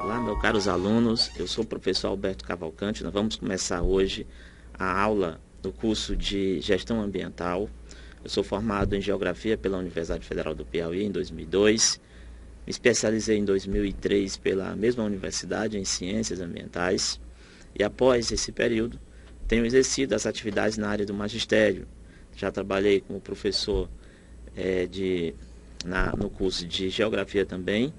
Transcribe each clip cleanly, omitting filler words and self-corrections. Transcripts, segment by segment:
Olá, meus caros alunos, eu sou o professor Alberto Cavalcante. Nós vamos começar hoje a aula do curso de Gestão Ambiental. Eu sou formado em Geografia pela Universidade Federal do Piauí em 2002. Me especializei em 2003 pela mesma universidade em Ciências Ambientais. E após esse período, tenho exercido as atividades na área do magistério. Já trabalhei como professor no curso de Geografia também,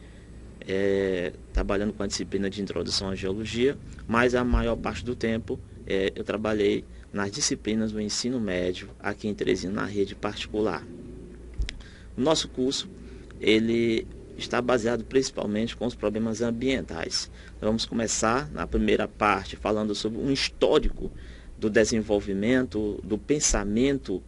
trabalhando com a disciplina de Introdução à Geologia, mas a maior parte do tempo eu trabalhei nas disciplinas do ensino médio aqui em Teresina, na rede particular. O nosso curso ele está baseado principalmente com os problemas ambientais. Vamos começar na primeira parte falando sobre um histórico do desenvolvimento do pensamento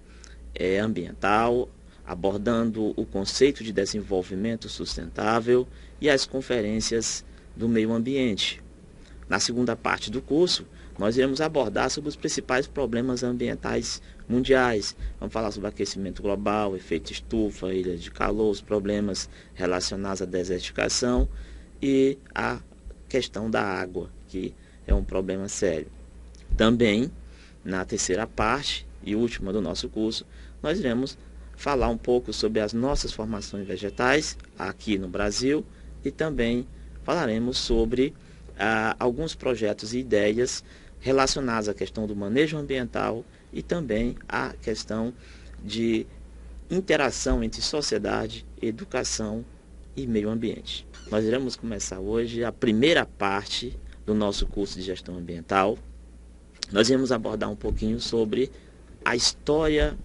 ambiental, abordando o conceito de desenvolvimento sustentável e as conferências do meio ambiente. Na segunda parte do curso, nós iremos abordar sobre os principais problemas ambientais mundiais. Vamos falar sobre aquecimento global, efeito estufa, ilhas de calor, os problemas relacionados à desertificação e a questão da água, que é um problema sério. Também, na terceira parte e última do nosso curso, nós iremos falar um pouco sobre as nossas formações vegetais aqui no Brasil e também falaremos sobre alguns projetos e ideias relacionados à questão do manejo ambiental e também à questão de interação entre sociedade, educação e meio ambiente. Nós iremos começar hoje a primeira parte do nosso curso de Gestão Ambiental. Nós iremos abordar um pouquinho sobre a história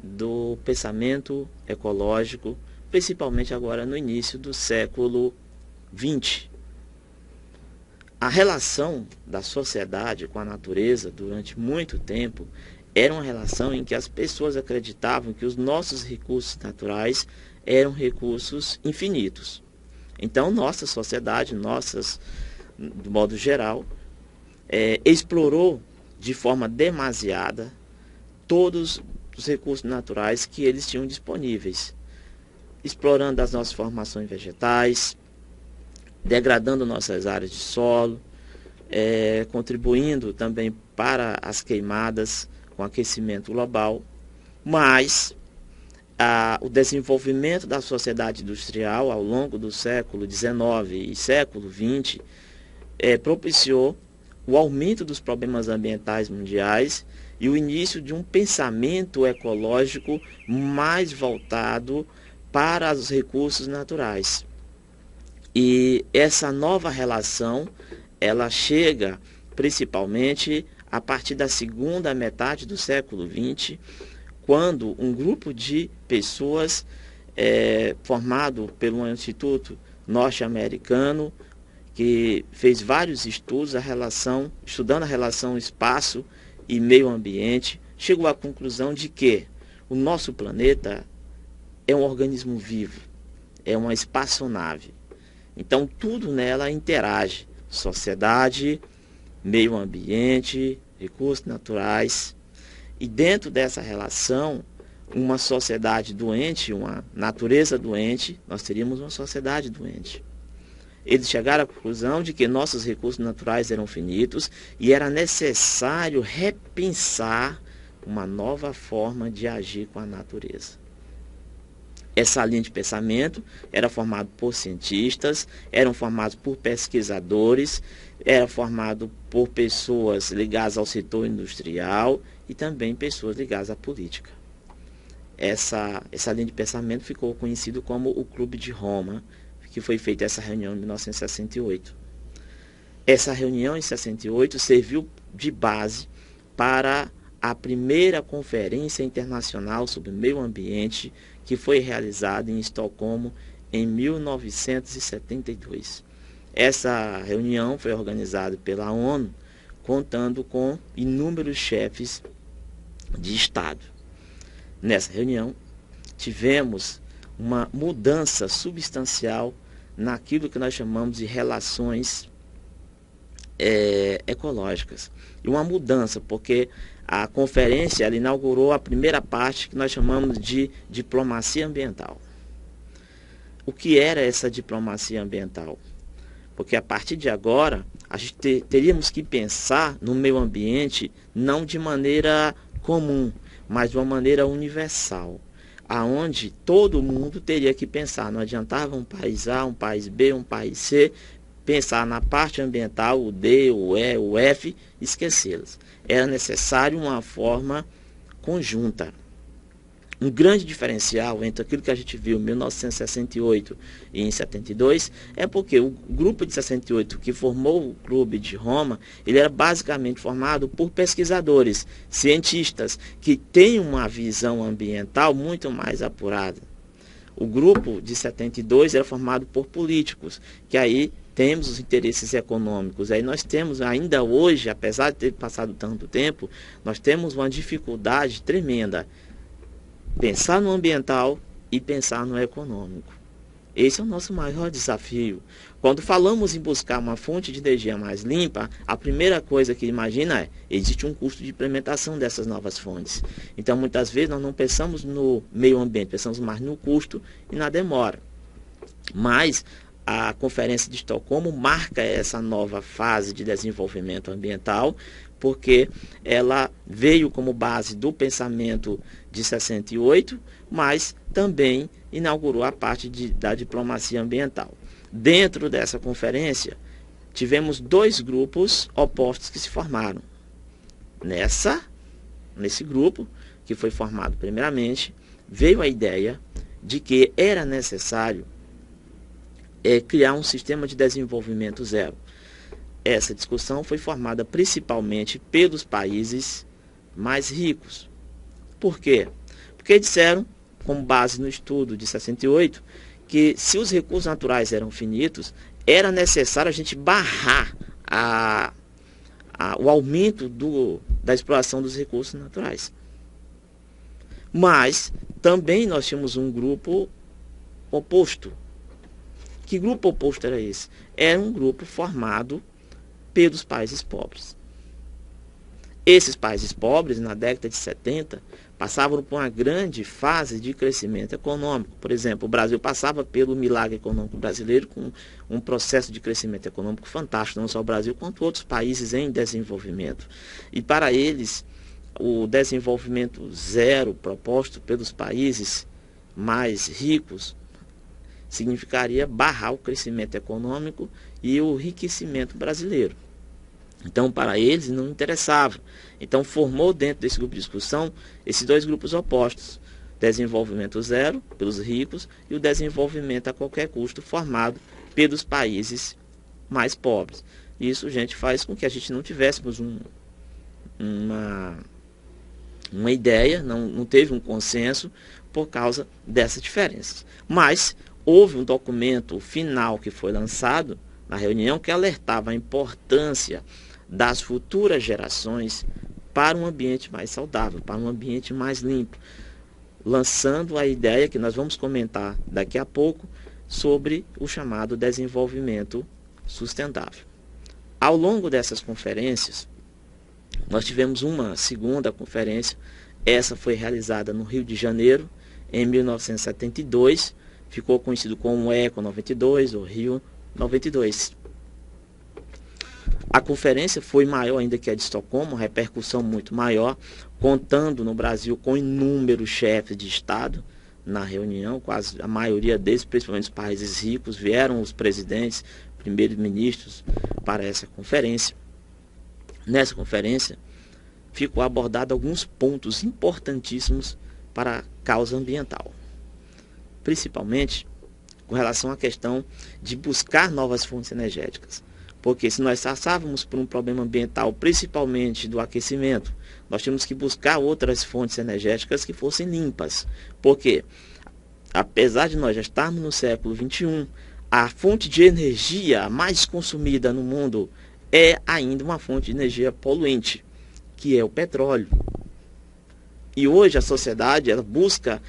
do pensamento ecológico, principalmente agora no início do século XX. A relação da sociedade com a natureza durante muito tempo era uma relação em que as pessoas acreditavam que os nossos recursos naturais eram recursos infinitos. Então, nossa sociedade, do modo geral, explorou de forma demasiada todos os recursos naturais que eles tinham disponíveis, explorando as nossas formações vegetais, degradando nossas áreas de solo, contribuindo também para as queimadas com aquecimento global, mas o desenvolvimento da sociedade industrial ao longo do século XIX e século XX propiciou o aumento dos problemas ambientais mundiais e o início de um pensamento ecológico mais voltado para os recursos naturais. E essa nova relação, ela chega principalmente a partir da segunda metade do século XX, quando um grupo de pessoas formado pelo Instituto Norte-Americano, que fez vários estudos estudando a relação espaço e meio ambiente, chegou à conclusão de que o nosso planeta é um organismo vivo, é uma espaçonave. Então tudo nela interage, sociedade, meio ambiente, recursos naturais. E dentro dessa relação, uma sociedade doente, uma natureza doente, nós teríamos uma sociedade doente. Eles chegaram à conclusão de que nossos recursos naturais eram finitos e era necessário repensar uma nova forma de agir com a natureza. Essa linha de pensamento era formada por cientistas, eram formados por pesquisadores, era formado por pessoas ligadas ao setor industrial e também pessoas ligadas à política. Essa linha de pensamento ficou conhecida como o Clube de Roma, que foi feita essa reunião em 1968. Essa reunião em 68 serviu de base para a primeira conferência internacional sobre meio ambiente, que foi realizada em Estocolmo em 1972. Essa reunião foi organizada pela ONU, contando com inúmeros chefes de Estado. Nessa reunião, tivemos uma mudança substancial naquilo que nós chamamos de relações ecológicas. E uma mudança, porque a conferência ela inaugurou a primeira parte que nós chamamos de diplomacia ambiental. O que era essa diplomacia ambiental? Porque a partir de agora, a gente teríamos que pensar no meio ambiente não de maneira comum, mas de uma maneira universal, aonde todo mundo teria que pensar. Não adiantava um país A, um país B, um país C, pensar na parte ambiental, o D, o E, o F, esquecê-las. Era necessário uma forma conjunta. Um grande diferencial entre aquilo que a gente viu em 1968 e em 72 é porque o grupo de 68 que formou o Clube de Roma, ele era basicamente formado por pesquisadores, cientistas, que têm uma visão ambiental muito mais apurada. O grupo de 72 era formado por políticos, que aí temos os interesses econômicos. Aí nós temos ainda hoje, apesar de ter passado tanto tempo, nós temos uma dificuldade tremenda. Pensar no ambiental e pensar no econômico. Esse é o nosso maior desafio. Quando falamos em buscar uma fonte de energia mais limpa, a primeira coisa que imagina é, existe um custo de implementação dessas novas fontes. Então, muitas vezes, nós não pensamos no meio ambiente, pensamos mais no custo e na demora. Mas a Conferência de Estocolmo marca essa nova fase de desenvolvimento ambiental, porque ela veio como base do pensamento de 68, mas também inaugurou a parte da diplomacia ambiental. Dentro dessa conferência, tivemos dois grupos opostos que se formaram. Nesse grupo, que foi formado primeiramente, veio a ideia de que era necessário criar um sistema de desenvolvimento zero. Essa discussão foi formada principalmente pelos países mais ricos. Por quê? Porque disseram, com base no estudo de 68, que se os recursos naturais eram finitos, era necessário a gente barrar o aumento da exploração dos recursos naturais. Mas também nós tínhamos um grupo oposto. Que grupo oposto era esse? Era um grupo formado pelos países pobres. Esses países pobres, na década de 70, passavam por uma grande fase de crescimento econômico. Por exemplo, o Brasil passava pelo milagre econômico brasileiro com um processo de crescimento econômico fantástico, não só o Brasil, quanto outros países em desenvolvimento. E para eles, o desenvolvimento zero proposto pelos países mais ricos significaria barrar o crescimento econômico e o enriquecimento brasileiro. Então, para eles, não interessava. Então, formou dentro desse grupo de discussão esses dois grupos opostos. Desenvolvimento zero, pelos ricos, e o desenvolvimento a qualquer custo, formado pelos países mais pobres. Isso, gente, faz com que a gente não tivéssemos uma ideia, não teve um consenso por causa dessas diferenças. Mas houve um documento final que foi lançado na reunião que alertava a importância das futuras gerações para um ambiente mais saudável, para um ambiente mais limpo, lançando a ideia que nós vamos comentar daqui a pouco sobre o chamado desenvolvimento sustentável. Ao longo dessas conferências, nós tivemos uma segunda conferência, essa foi realizada no Rio de Janeiro, em 1972, ficou conhecido como ECO 92, ou Rio 92. A conferência foi maior ainda que a de Estocolmo, repercussão muito maior, contando no Brasil com inúmeros chefes de Estado na reunião, quase a maioria deles, principalmente os países ricos, vieram os presidentes, primeiros ministros para essa conferência. Nessa conferência, ficou abordado alguns pontos importantíssimos para a causa ambiental, principalmente com relação à questão de buscar novas fontes energéticas. Porque se nós passávamos por um problema ambiental, principalmente do aquecimento, nós tínhamos que buscar outras fontes energéticas que fossem limpas. Porque, apesar de nós já estarmos no século XXI, a fonte de energia mais consumida no mundo é ainda uma fonte de energia poluente, que é o petróleo. E hoje a sociedade ela busca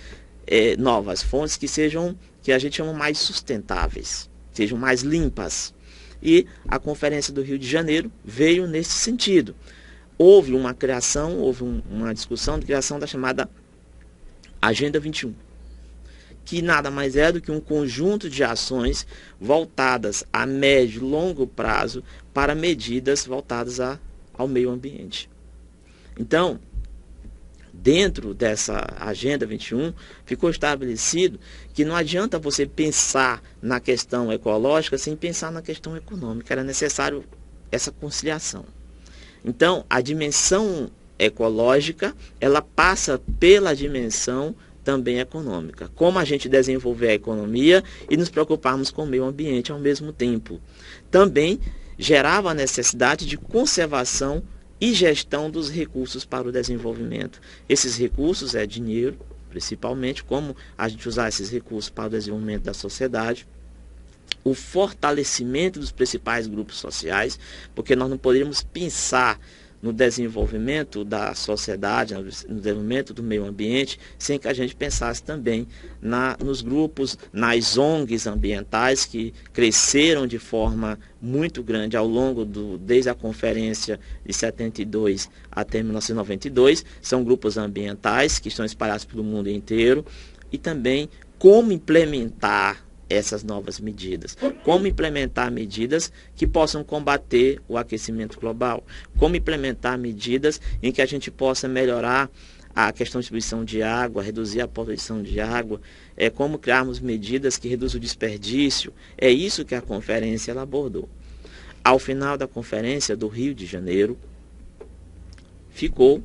novas fontes que a gente chama mais sustentáveis, sejam mais limpas. E a Conferência do Rio de Janeiro veio nesse sentido. Houve uma criação, uma discussão de criação da chamada Agenda 21, que nada mais é do que um conjunto de ações voltadas a médio e longo prazo para medidas voltadas ao meio ambiente. Então, dentro dessa Agenda 21, ficou estabelecido que não adianta você pensar na questão ecológica sem pensar na questão econômica. Era necessário essa conciliação. Então, a dimensão ecológica, ela passa pela dimensão também econômica. Como a gente desenvolver a economia e nos preocuparmos com o meio ambiente ao mesmo tempo. Também gerava a necessidade de conservação e gestão dos recursos para o desenvolvimento. Esses recursos é dinheiro, principalmente, como a gente usar esses recursos para o desenvolvimento da sociedade, o fortalecimento dos principais grupos sociais, porque nós não poderíamos pensar no desenvolvimento da sociedade, no desenvolvimento do meio ambiente, sem que a gente pensasse também nos grupos, nas ONGs ambientais que cresceram de forma muito grande ao longo desde a conferência de 72 até 1992, são grupos ambientais que estão espalhados pelo mundo inteiro, e também como implementar essas novas medidas, como implementar medidas que possam combater o aquecimento global, como implementar medidas em que a gente possa melhorar a questão de distribuição de água, reduzir a poluição de água, como criarmos medidas que reduzam o desperdício. É isso que a conferência ela abordou. Ao final da conferência do Rio de Janeiro, ficou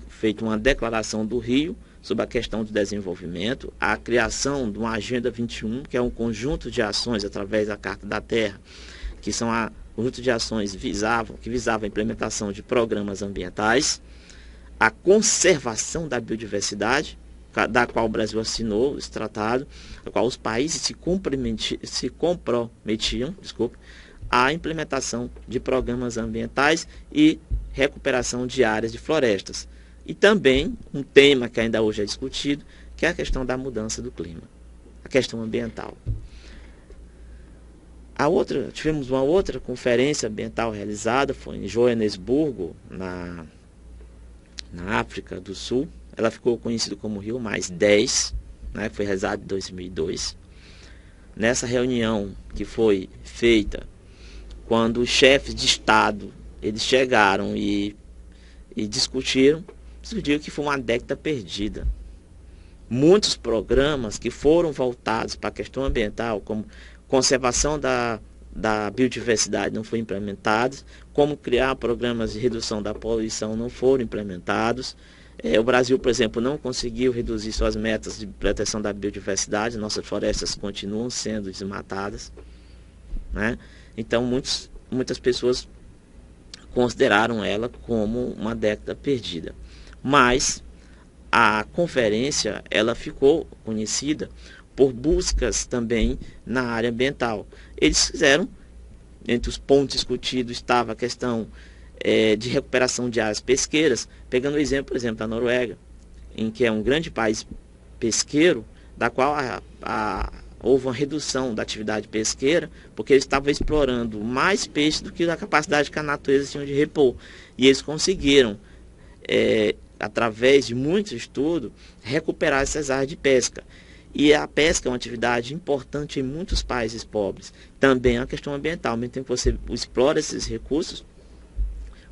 feita uma declaração do Rio sobre a questão do desenvolvimento, a criação de uma Agenda 21, que é um conjunto de ações através da Carta da Terra, que são um conjunto de ações que visavam a implementação de programas ambientais, a conservação da biodiversidade, da qual o Brasil assinou esse tratado, a qual os países se comprometiam, à implementação de programas ambientais e recuperação de áreas de florestas. E também um tema que ainda hoje é discutido, que é a questão da mudança do clima, a questão ambiental. Tivemos uma outra conferência ambiental realizada, foi em Joanesburgo, na África do Sul. Ela ficou conhecida como Rio +10, né, foi realizada em 2002. Nessa reunião que foi feita, quando os chefes de Estado eles chegaram e discutiram que foi uma década perdida. Muitos programas que foram voltados para a questão ambiental, como conservação da biodiversidade, não foram implementados, como criar programas de redução da poluição não foram implementados. O Brasil, por exemplo, não conseguiu reduzir suas metas de proteção da biodiversidade, nossas florestas continuam sendo desmatadas, né? Então, muitas pessoas consideraram ela como uma década perdida. Mas a conferência ela ficou conhecida por buscas também na área ambiental. Eles fizeram, entre os pontos discutidos estava a questão de recuperação de áreas pesqueiras, pegando o exemplo, por exemplo, da Noruega, em que é um grande país pesqueiro, da qual houve uma redução da atividade pesqueira, porque eles estavam explorando mais peixe do que a capacidade que a natureza tinha de repor. E eles conseguiram, através de muitos estudos, recuperar essas áreas de pesca. E a pesca é uma atividade importante em muitos países pobres. Também é uma questão ambiental. Ao mesmo tempo que você explora esses recursos,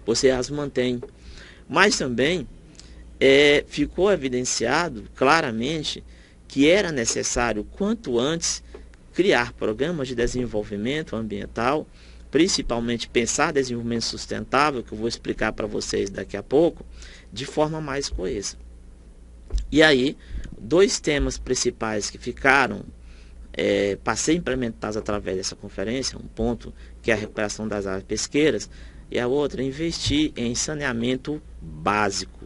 você as mantém. Mas também ficou evidenciado claramente que era necessário, quanto antes, criar programas de desenvolvimento ambiental, principalmente pensar desenvolvimento sustentável, que eu vou explicar para vocês daqui a pouco, de forma mais coesa. E aí, dois temas principais que ficaram para ser implementados através dessa conferência, um ponto que é a recuperação das áreas pesqueiras, e a outra, investir em saneamento básico.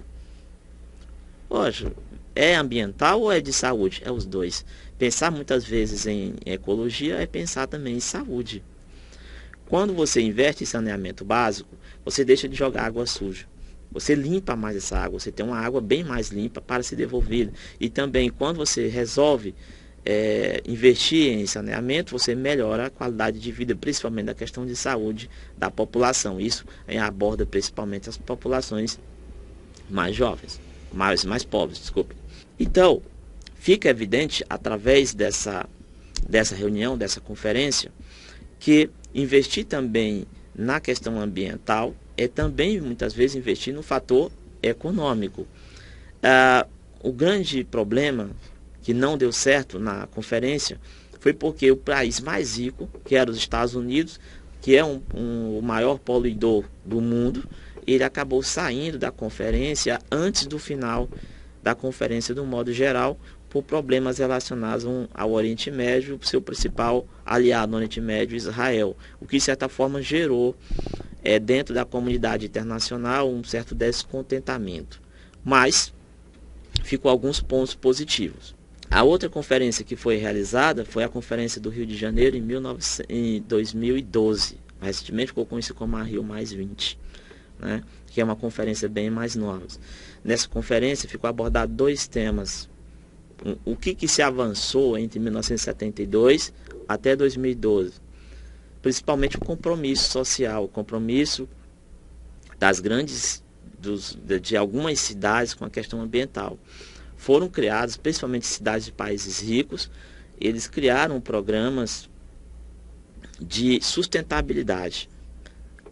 Poxa, é ambiental ou é de saúde? É os dois. Pensar muitas vezes em ecologia é pensar também em saúde. Quando você investe em saneamento básico, você deixa de jogar água suja. Você limpa mais essa água, você tem uma água bem mais limpa para ser devolvida. E também, quando você resolve investir em saneamento, você melhora a qualidade de vida, principalmente da questão de saúde da população. Isso aborda principalmente as populações mais jovens, mais pobres, desculpe. Então, fica evidente, através dessa reunião, dessa conferência, que investir também na questão ambiental é também, muitas vezes, investir no fator econômico. O grande problema que não deu certo na conferência foi porque o país mais rico, que era os Estados Unidos, que é o maior poluidor do mundo, ele acabou saindo da conferência antes do final da conferência, do modo geral, por problemas relacionados ao Oriente Médio, seu principal aliado no Oriente Médio, Israel, o que de certa forma gerou dentro da comunidade internacional um certo descontentamento. Mas ficou alguns pontos positivos. A outra conferência que foi realizada foi a Conferência do Rio de Janeiro em 2012. Recentemente ficou conhecida como a Rio +20, né? Que é uma conferência bem mais nova. Nessa conferência ficou abordado 2 temas. O que se avançou entre 1972 até 2012. Principalmente o compromisso social, o compromisso das de algumas cidades com a questão ambiental. Foram criados, principalmente cidades de países ricos, eles criaram programas de sustentabilidade,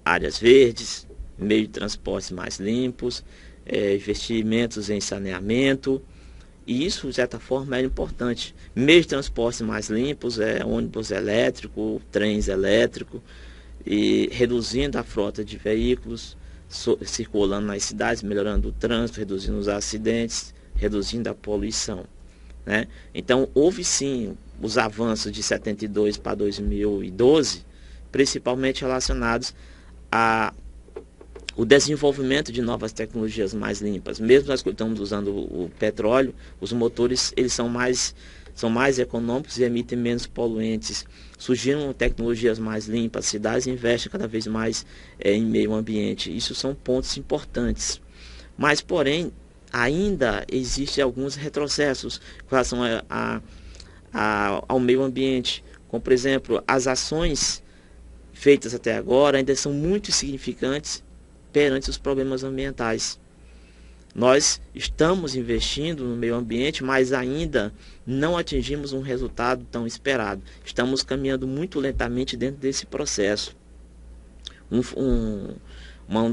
áreas verdes, meio de transportes mais limpos, investimentos em saneamento, e isso, de certa forma, é importante. Meio de transportes mais limpos, ônibus elétrico, trens elétricos, e reduzindo a frota de veículos circulando nas cidades, melhorando o trânsito, reduzindo os acidentes, reduzindo a poluição, né? Então, houve sim os avanços de 72 para 2012, principalmente relacionados ao desenvolvimento de novas tecnologias mais limpas. Mesmo nós que estamos usando o petróleo, os motores eles são mais econômicos e emitem menos poluentes. Surgiram tecnologias mais limpas, cidades investem cada vez mais em meio ambiente. Isso são pontos importantes. Mas, porém, ainda existem alguns retrocessos com relação ao meio ambiente. Como, por exemplo, as ações feitas até agora ainda são muito insignificantes perante os problemas ambientais. Nós estamos investindo no meio ambiente, mas ainda não atingimos um resultado tão esperado. Estamos caminhando muito lentamente dentro desse processo. Um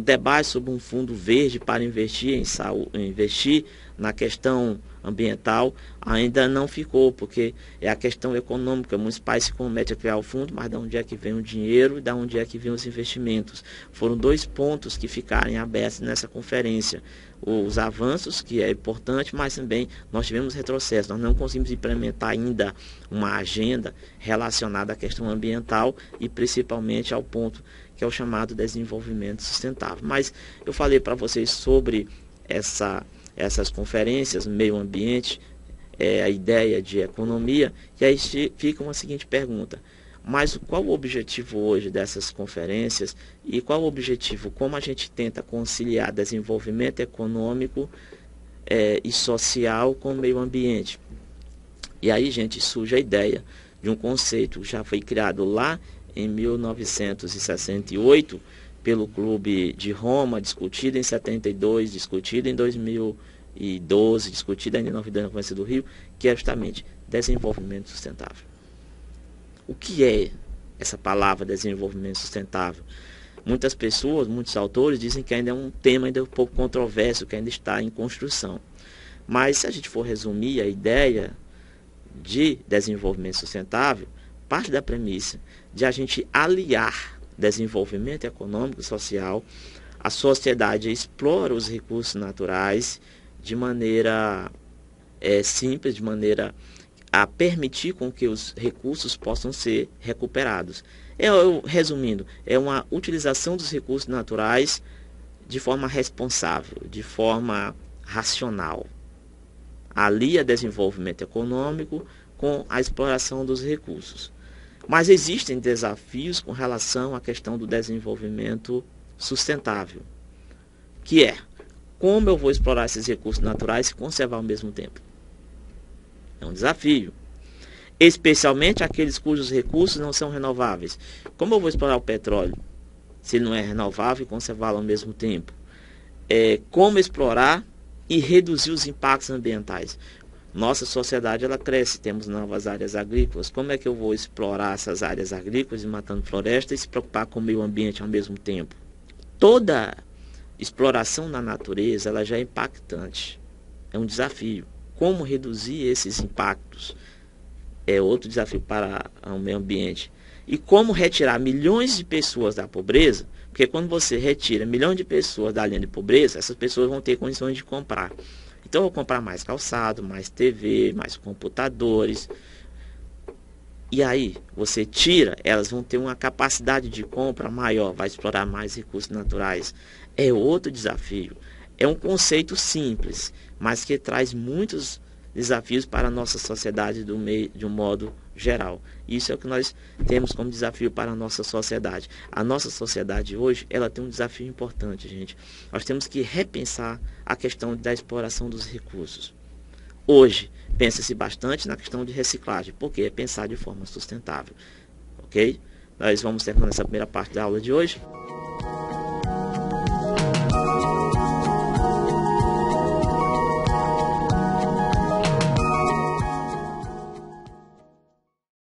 debate sobre um fundo verde para investir em saúde, investir na questão ambiental ainda não ficou, porque é a questão econômica. Muitos países se cometem a criar o fundo, mas de onde é que vem o dinheiro e de onde é que vem os investimentos? Foram 2 pontos que ficaram abertos nessa conferência. Os avanços, que é importante, mas também nós tivemos retrocesso. Nós não conseguimos implementar ainda uma agenda relacionada à questão ambiental e principalmente ao ponto que é o chamado desenvolvimento sustentável. Mas eu falei para vocês sobre essas conferências, meio ambiente, a ideia de economia, e aí fica uma seguinte pergunta: mas qual o objetivo hoje dessas conferências e qual o objetivo, como a gente tenta conciliar desenvolvimento econômico e social com o meio ambiente? E aí, gente, surge a ideia de um conceito que já foi criado lá em 1968 pelo Clube de Roma, discutido em 72, discutido em 2012, discutido ainda na Conferência do Rio, que é justamente desenvolvimento sustentável. O que é essa palavra desenvolvimento sustentável? Muitas pessoas, muitos autores dizem que ainda é um tema ainda um pouco controverso, que ainda está em construção. Mas se a gente for resumir a ideia de desenvolvimento sustentável, parte da premissa de a gente aliar desenvolvimento econômico e social, a sociedade explora os recursos naturais de maneira simples, de maneira a permitir com que os recursos possam ser recuperados. Resumindo, é uma utilização dos recursos naturais de forma responsável, de forma racional. Alia desenvolvimento econômico com a exploração dos recursos. Mas existem desafios com relação à questão do desenvolvimento sustentável, que é como eu vou explorar esses recursos naturais e conservar ao mesmo tempo. É um desafio, especialmente aqueles cujos recursos não são renováveis. Como eu vou explorar o petróleo se ele não é renovável e conservá-lo ao mesmo tempo? Como explorar e reduzir os impactos ambientais? Nossa sociedade ela cresce, temos novas áreas agrícolas. Como é que eu vou explorar essas áreas agrícolas e matando floresta e se preocupar com o meio ambiente ao mesmo tempo? Toda exploração na natureza ela já é impactante. É um desafio. Como reduzir esses impactos? É outro desafio para o meio ambiente. E como retirar milhões de pessoas da pobreza? Porque quando você retira milhões de pessoas da linha de pobreza, essas pessoas vão ter condições de comprar. Então eu vou comprar mais calçado, mais TV, mais computadores. E aí você tira, elas vão ter uma capacidade de compra maior, vai explorar mais recursos naturais. É outro desafio. É um conceito simples, mas que traz muitos desafios para a nossa sociedade de um modo geral. Isso é o que nós temos como desafio para a nossa sociedade. A nossa sociedade hoje, ela tem um desafio importante, gente. Nós temos que repensar a questão da exploração dos recursos. Hoje, pensa-se bastante na questão de reciclagem, porque é pensar de forma sustentável. Ok? Nós vamos terminar essa primeira parte da aula de hoje.